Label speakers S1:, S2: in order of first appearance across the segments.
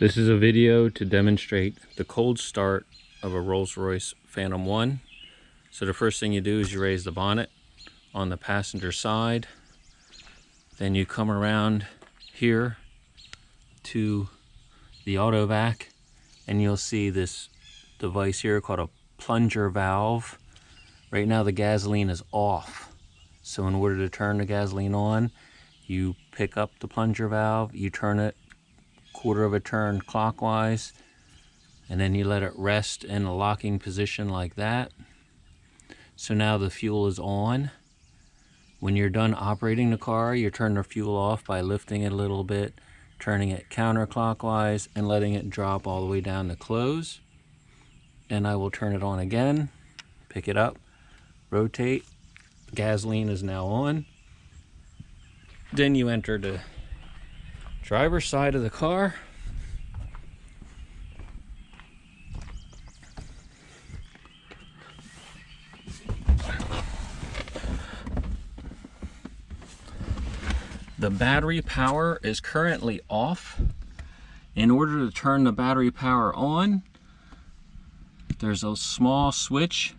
S1: This is a video to demonstrate the cold start of a Rolls-Royce Phantom 1. So the first thing you do is you raise the bonnet on the passenger side. Then you come around here to the auto vac and you'll see this device here called a plunger valve. Right now the gasoline is off. So in order to turn the gasoline on, you pick up the plunger valve, you turn it quarter of a turn clockwise, and then you let it rest in a locking position like that. So now the fuel is on. When you're done operating the car, you turn the fuel off by lifting it a little bit, turning it counterclockwise, and letting it drop all the way down to close. And I will turn it on again, pick it up, rotate. Gasoline is now on. Then you enter the driver's side of the car. The battery power is currently off. In order to turn the battery power on, there's a small switch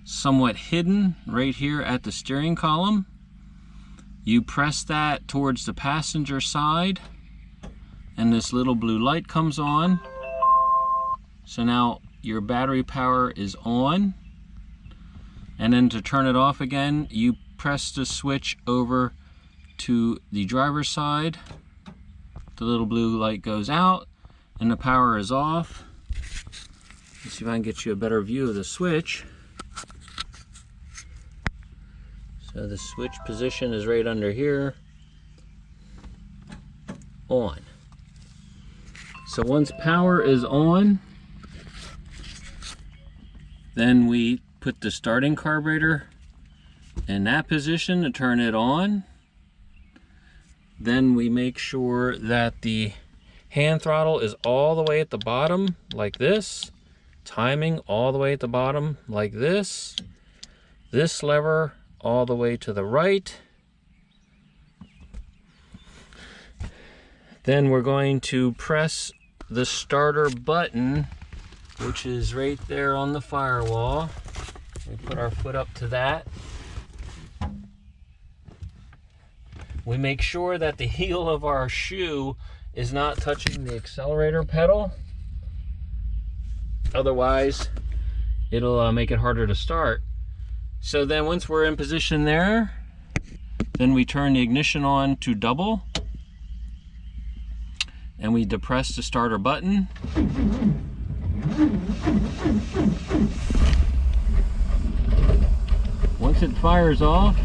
S1: somewhat hidden right here at the steering column. You press that towards the passenger side and this little blue light comes on. So now your battery power is on. And then to turn it off again, you press the switch over to the driver's side. The little blue light goes out and the power is off. Let's see if I can get you a better view of the switch. So the switch position is right under here. On. So once power is on, then we put the starting carburetor in that position to turn it on. Then we make sure that the hand throttle is all the way at the bottom like this. Timing all the way at the bottom like this. This lever all the way to the right. Then we're going to press the starter button, which is right there on the firewall. We put our foot up to that. We make sure that the heel of our shoe is not touching the accelerator pedal. Otherwise, it'll make it harder to start. So then once we're in position there, then we turn the ignition on to double. And we depress the starter button. Once it fires off,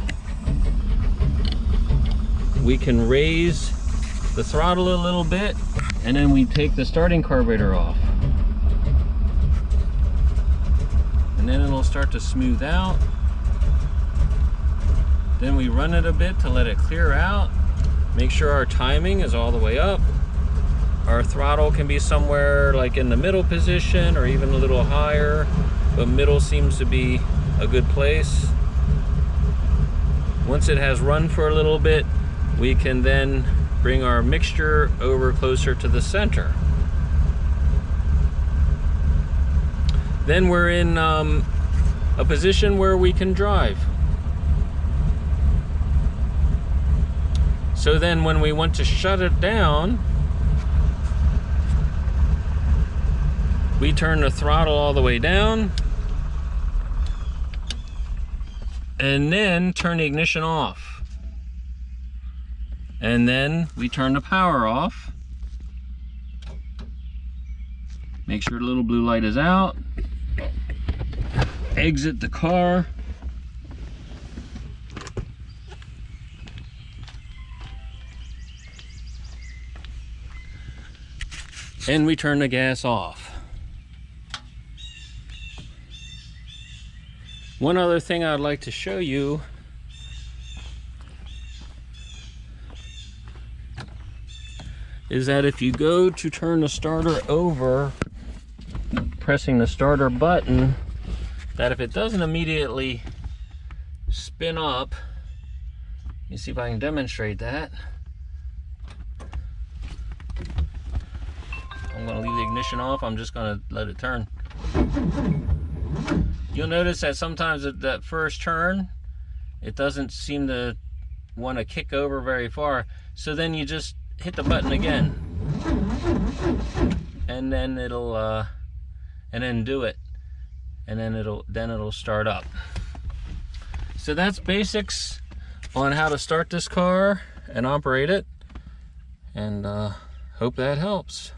S1: we can raise the throttle a little bit, and then we take the starting carburetor off. And then it'll start to smooth out. Then we run it a bit to let it clear out. Make sure our timing is all the way up. Our throttle can be somewhere like in the middle position or even a little higher, but middle seems to be a good place. Once it has run for a little bit, we can then bring our mixture over closer to the center. Then we're in a position where we can drive. So then when we want to shut it down, we turn the throttle all the way down and then turn the ignition off. And then we turn the power off. Make sure the little blue light is out. Exit the car. And we turn the gas off. One other thing I'd like to show you is that if you go to turn the starter over, pressing the starter button, that if it doesn't immediately spin up, let me see if I can demonstrate that. ignition off, I'm just going to let it turn. You'll notice that sometimes at that first turn, it doesn't seem to want to kick over very far. So then you just hit the button again, and then it'll and then do it, and then it'll start up. So that's basics on how to start this car and operate it, and hope that helps.